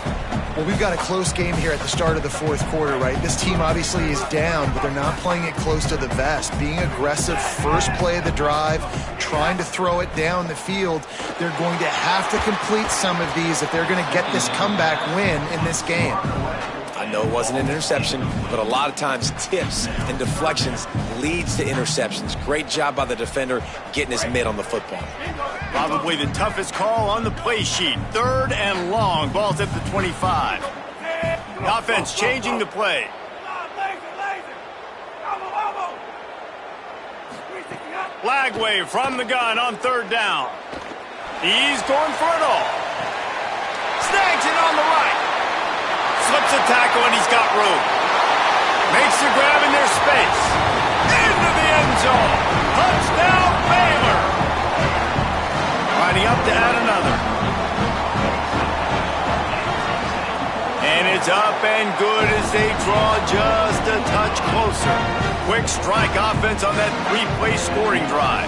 Well, we've got a close game here at the start of the fourth quarter, right? This team obviously is down, but they're not playing it close to the vest. Being aggressive, first play of the drive, trying to throw it down the field. They're going to have to complete some of these if they're going to get this comeback win in this game. I know it wasn't an interception, but a lot of times tips and deflections leads to interceptions. Great job by the defender getting his mitt on the football. Probably the toughest call on the play sheet. Third and long. Ball's at the 25. The offense changing the play. Flagway from the gun on third down. He's going for it all. Snags it on the right. Slips a tackle and he's got room. Makes the grab in their space. Into the end zone. Touchdown Baylor. Lining up to add another. And it's up and good as they draw just a touch closer. Quick strike offense on that three-play scoring drive.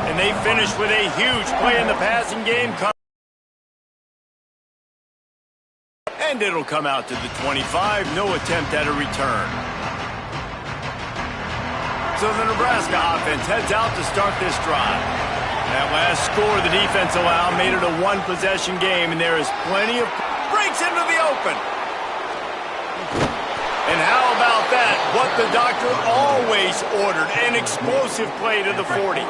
And they finish with a huge play in the passing game. And it'll come out to the 25. No attempt at a return. So the Nebraska offense heads out to start this drive. That last score the defense allowed made it a one-possession game, and there is plenty of... breaks into the open. And how about that? What the doctor always ordered, an explosive play to the 40.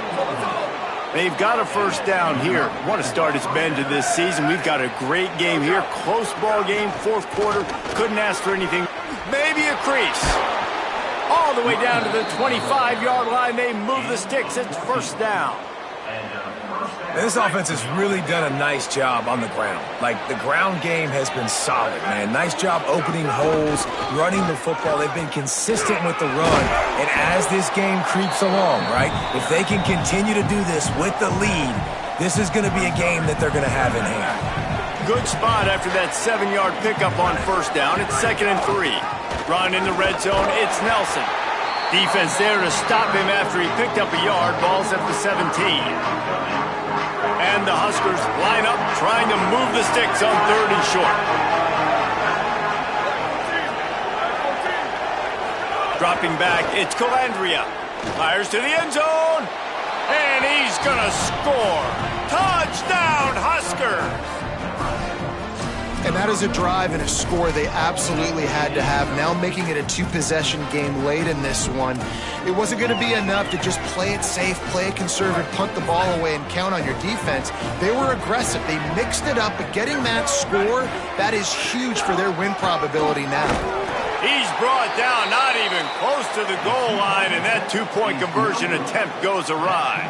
They've got a first down here. What a start it's been to this season. We've got a great game here. Close ball game, fourth quarter. Couldn't ask for anything. Maybe a crease. All the way down to the 25-yard line. They move the sticks. It's first down. This offense has really done a nice job on the ground. Like, the ground game has been solid, man. Nice job opening holes, running the football. They've been consistent with the run. And as this game creeps along, right, if they can continue to do this with the lead, this is going to be a game that they're going to have in hand. Good spot after that 7-yard pickup on first down. It's 2nd and 3. Run in the red zone. It's Nelson. Defense there to stop him after he picked up a yard. Ball's at the 17. And the Huskers line up, trying to move the sticks on 3rd and short. Dropping back, it's Calandria. Fires to the end zone. And he's going to score. Touchdown, Huskers! And that is a drive and a score they absolutely had to have. Now making it a two-possession game late in this one. It wasn't going to be enough to just play it safe, play it conservative, punt the ball away, and count on your defense. They were aggressive. They mixed it up, but getting that score, that is huge for their win probability now. He's brought down, not even close to the goal line, and that two-point conversion attempt goes awry.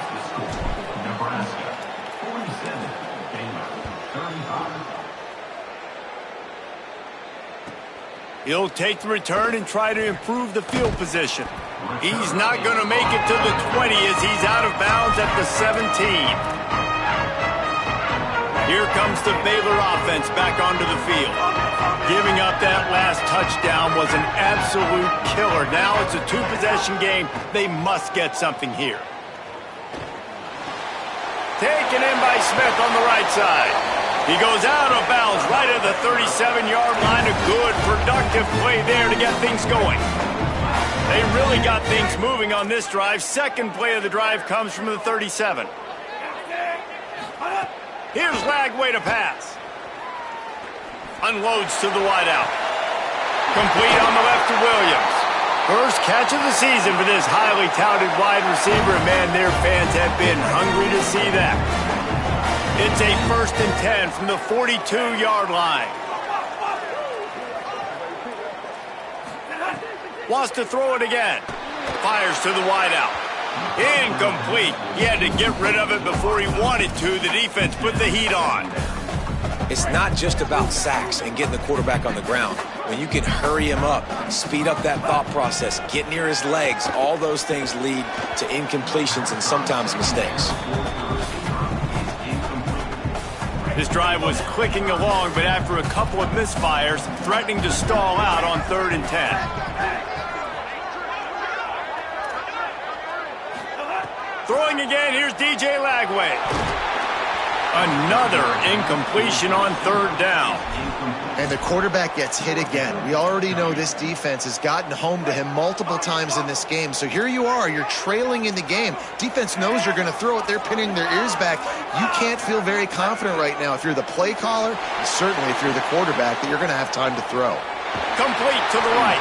Nebraska, 47, Baylor, 35. He'll take the return and try to improve the field position. He's not going to make it to the 20 as he's out of bounds at the 17. Here comes the Baylor offense back onto the field. Giving up that last touchdown was an absolute killer. Now it's a two-possession game. They must get something here. Taken in by Smith on the right side. He goes out of bounds right at the 37-yard line. A good, productive play there to get things going. They really got things moving on this drive. Second play of the drive comes from the 37. Here's Lagway to pass. Unloads to the wideout. Complete on the left to Williams. First catch of the season for this highly touted wide receiver, and man, their fans have been hungry to see that. It's a 1st and 10 from the 42-yard line. Wants to throw it again. Fires to the wideout. Incomplete. He had to get rid of it before he wanted to. The defense put the heat on. It's not just about sacks and getting the quarterback on the ground. When you can hurry him up, speed up that thought process, get near his legs, all those things lead to incompletions and sometimes mistakes. This drive was clicking along, but after a couple of misfires, threatening to stall out on 3rd and 10. Throwing again, here's DJ Lagway. Another incompletion on 3rd down. And the quarterback gets hit again. We already know this defense has gotten home to him multiple times in this game. So here you are, you're trailing in the game. Defense knows you're going to throw it. They're pinning their ears back. You can't feel very confident right now if you're the play caller, and certainly if you're the quarterback, that you're going to have time to throw. Complete to the right.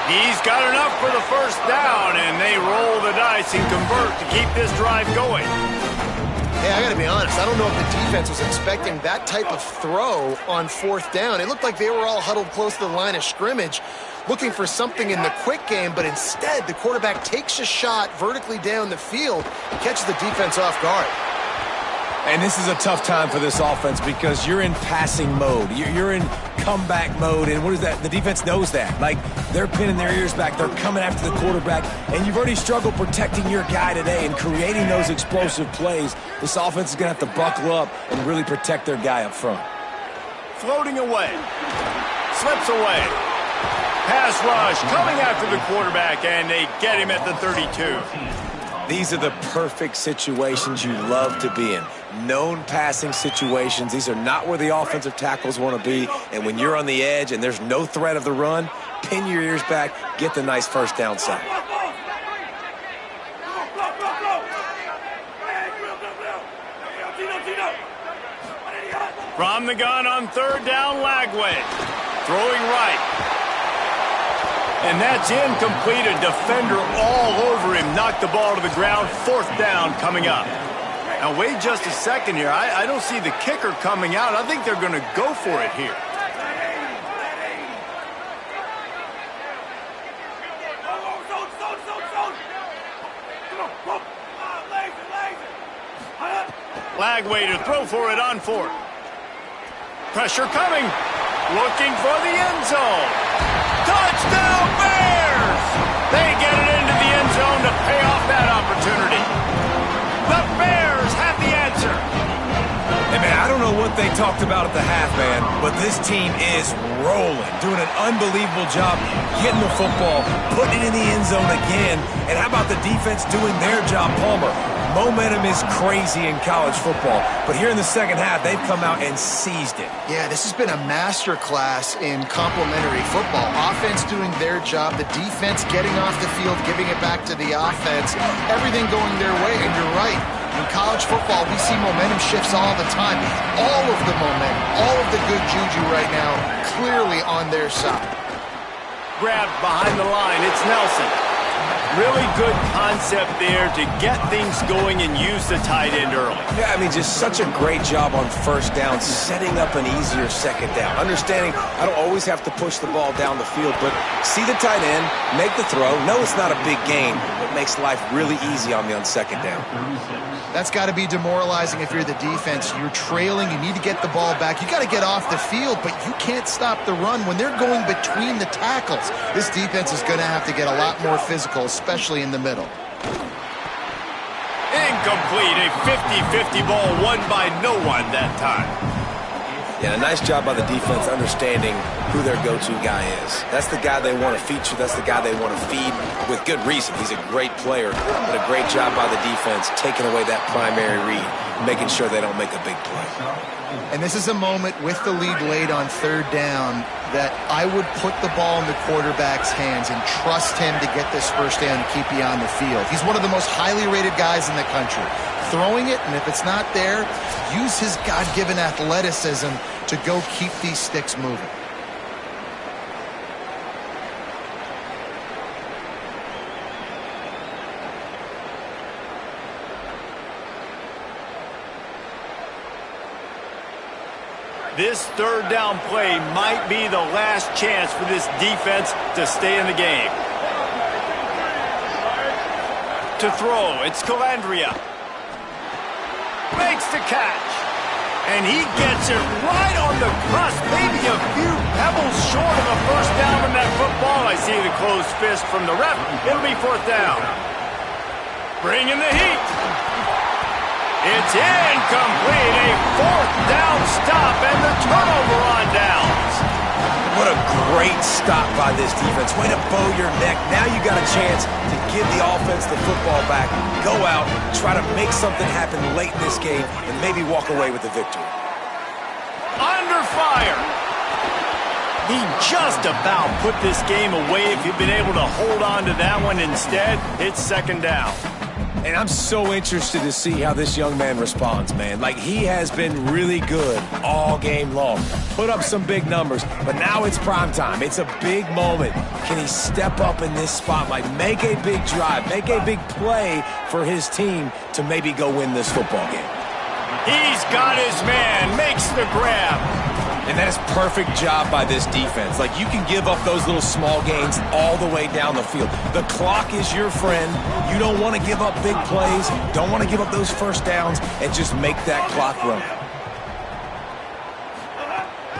He's got enough for the 1st down, and they roll the dice and convert to keep this drive going. Hey, I got to be honest, I don't know if the defense was expecting that type of throw on 4th down. It looked like they were all huddled close to the line of scrimmage, looking for something in the quick game, but instead the quarterback takes a shot vertically down the field and catches the defense off guard. And this is a tough time for this offense because you're in passing mode. You're in comeback mode, and what is that? The defense knows that. Like, they're pinning their ears back. They're coming after the quarterback, and you've already struggled protecting your guy today and creating those explosive plays. This offense is going to have to buckle up and really protect their guy up front. Floating away. Slips away. Pass rush coming after the quarterback, and they get him at the 32. These are the perfect situations you love to be in. Known passing situations. These are not where the offensive tackles want to be. And when you're on the edge and there's no threat of the run, pin your ears back, get the nice 1st down sack. From the gun on 3rd down, Lagway. Throwing right. And that's incomplete. A defender all over him. Knocked the ball to the ground. 4th down coming up. Now, wait just a second here. I don't see the kicker coming out. I think they're going to go for it here. Lagway to throw for it on 4th. Pressure coming. Looking for the end zone. Touchdown Bears! They get it into the end zone to pay off that opportunity. The Bears have the answer. Hey, man, I don't know what they talked about at the half, man, but this team is rolling, doing an unbelievable job getting the football, putting it in the end zone again. And how about the defense doing their job, Palmer? Momentum is crazy in college football, but here in the 2nd half, they've come out and seized it. Yeah, this has been a masterclass in complementary football. Offense doing their job, the defense getting off the field, giving it back to the offense, everything going their way. And you're right, in college football, we see momentum shifts all the time. All of the momentum, all of the good juju right now, clearly on their side. Grabbed behind the line, it's Nelson. Really good concept there to get things going and use the tight end early. Yeah, I mean, just such a great job on 1st down, setting up an easier 2nd down. Understanding I don't always have to push the ball down the field, but see the tight end, make the throw. No, it's not a big gain, but makes life really easy on me on 2nd down. That's got to be demoralizing if you're the defense. You're trailing. You need to get the ball back. You got to get off the field, but you can't stop the run. When they're going between the tackles, this defense is going to have to get a lot more physical, especially in the middle. Incomplete. A 50-50 ball won by no one that time. Yeah, a nice job by the defense understanding who their go-to guy is. That's the guy they want to feature. That's the guy they want to feed with good reason. He's a great player, but a great job by the defense taking away that primary read, making sure they don't make a big play. And this is a moment with the lead late on 3rd down that I would put the ball in the quarterback's hands and trust him to get this 1st down and keep you on the field. He's one of the most highly rated guys in the country. throwing it, and if it's not there, use his God-given athleticism to go keep these sticks moving. This third down play might be the last chance for this defense to stay in the game. To throw, it's Calandria. Makes the catch. And he gets it right on the cusp, maybe a few pebbles short of a first down on that football. I see the closed fist from the ref. It'll be fourth down. Bringing the heat. It's incomplete. A fourth down stop and the turnover on downs. What a great stop by this defense. Way to bow your neck. Now you got a chance to give the offense the football back, go out, try to make something happen late in this game, and maybe walk away with the victory. Under fire. He just about put this game away if he'd been able to hold on to that one. Instead, it's second down. And I'm so interested to see how this young man responds, man. Like, he has been really good all game long. Put up some big numbers, but now it's prime time. It's a big moment. Can he step up in this spotlight, make a big drive, make a big play for his team to maybe go win this football game? He's got his man, makes the grab. And that is perfect job by this defense. Like, you can give up those little small gains all the way down the field. The clock is your friend. You don't want to give up big plays. Don't want to give up those first downs and just make that clock run.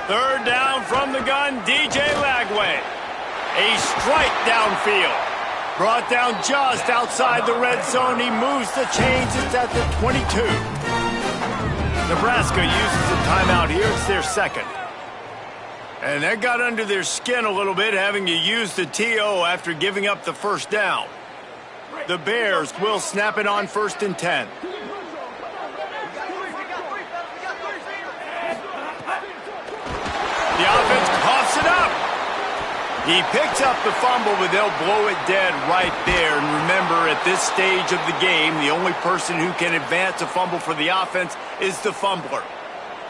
Third down from the gun, DJ Lagway. A strike downfield. Brought down just outside the red zone. He moves the chains. It's at the 22. Nebraska uses a timeout here. It's their second. And that got under their skin a little bit, having to use the TO after giving up the first down. The Bears will snap it on 1st and 10. The offense coughs it up. He picks up the fumble, but they'll blow it dead right there. And remember, at this stage of the game, the only person who can advance a fumble for the offense is the fumbler.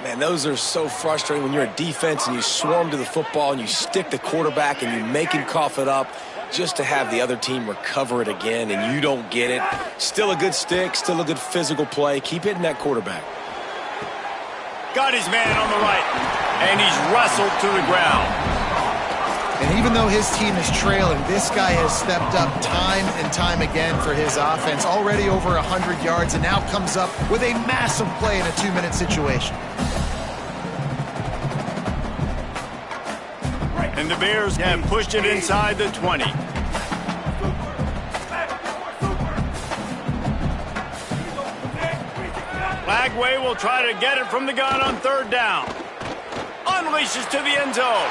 Man, those are so frustrating when you're a defense and you swarm to the football and you stick the quarterback and you make him cough it up just to have the other team recover it again and you don't get it. Still a good stick, still a good physical play. Keep hitting that quarterback. Got his man on the right, and he's wrestled to the ground. And even though his team is trailing, this guy has stepped up time and time again for his offense. Already over 100 yards and now comes up with a massive play in a 2-minute situation. And the Bears have pushed it inside the 20. Lagway will try to get it from the gun on third down. Unleashes to the end zone.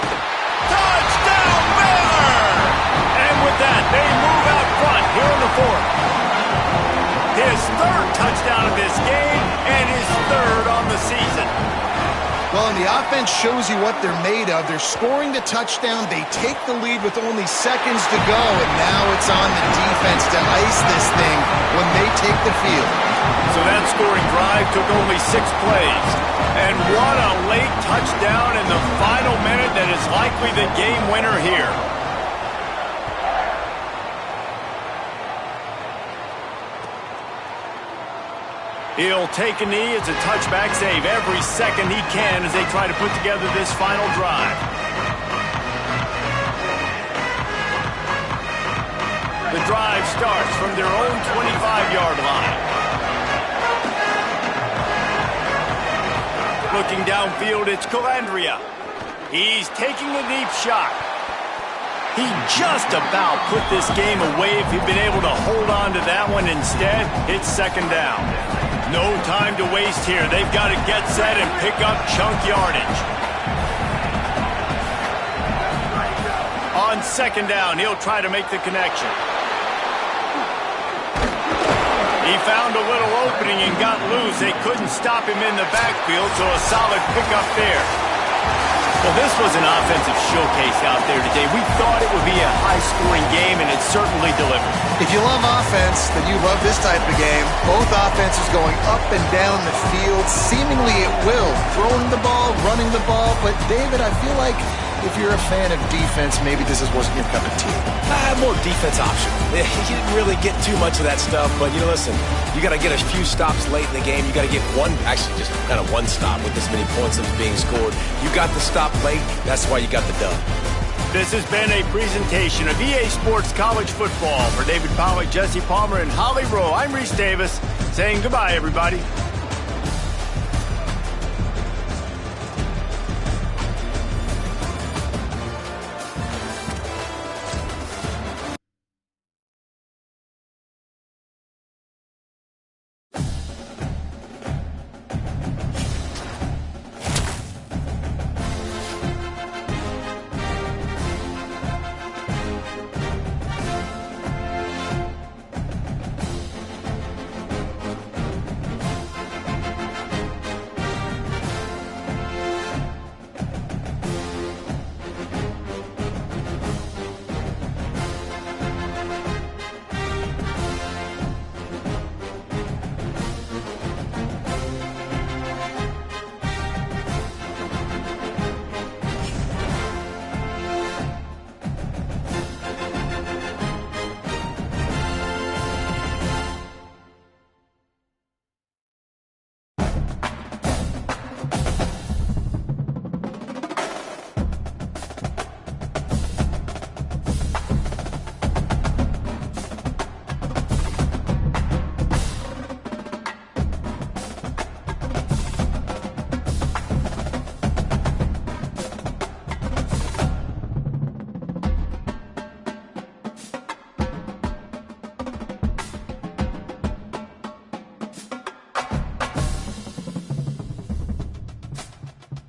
Touchdown, Baylor! And with that, they move out front here in the fourth. His third touchdown of this game and his third on the season. Well, and the offense shows you what they're made of. They're scoring the touchdown. They take the lead with only seconds to go, and now it's on the defense to ice this thing when they take the field. So that scoring drive took only 6 plays. And what a late touchdown in the final minute that is likely the game winner here. He'll take a knee. It's a touchback save every second he can as they try to put together this final drive. The drive starts from their own 25-yard line. Looking downfield, it's Calandria. He's taking a deep shot. He just about put this game away if he'd been able to hold on to that one. Instead, it's second down. No time to waste here. They've got to get set and pick up chunk yardage. On second down, he'll try to make the connection. He found a little opening and got loose. They couldn't stop him in the backfield, so a solid pickup there. Well, this was an offensive showcase out there today. We thought it would be a high-scoring game, and it certainly delivered. If you love offense, then you love this type of game. Both offenses going up and down the field, seemingly at will. Throwing the ball, running the ball. But, David, I feel like if you're a fan of defense, maybe this wasn't your cup of tea. More defense option. You didn't really get too much of that stuff, but, listen, you got to get a few stops late in the game. You got to get actually just kind of one stop with this many points that's being scored. You got the stop late. That's why you got the dub. This has been a presentation of EA Sports College Football. For David Pollack, Jesse Palmer, and Holly Rowe, I'm Reese Davis saying goodbye, everybody.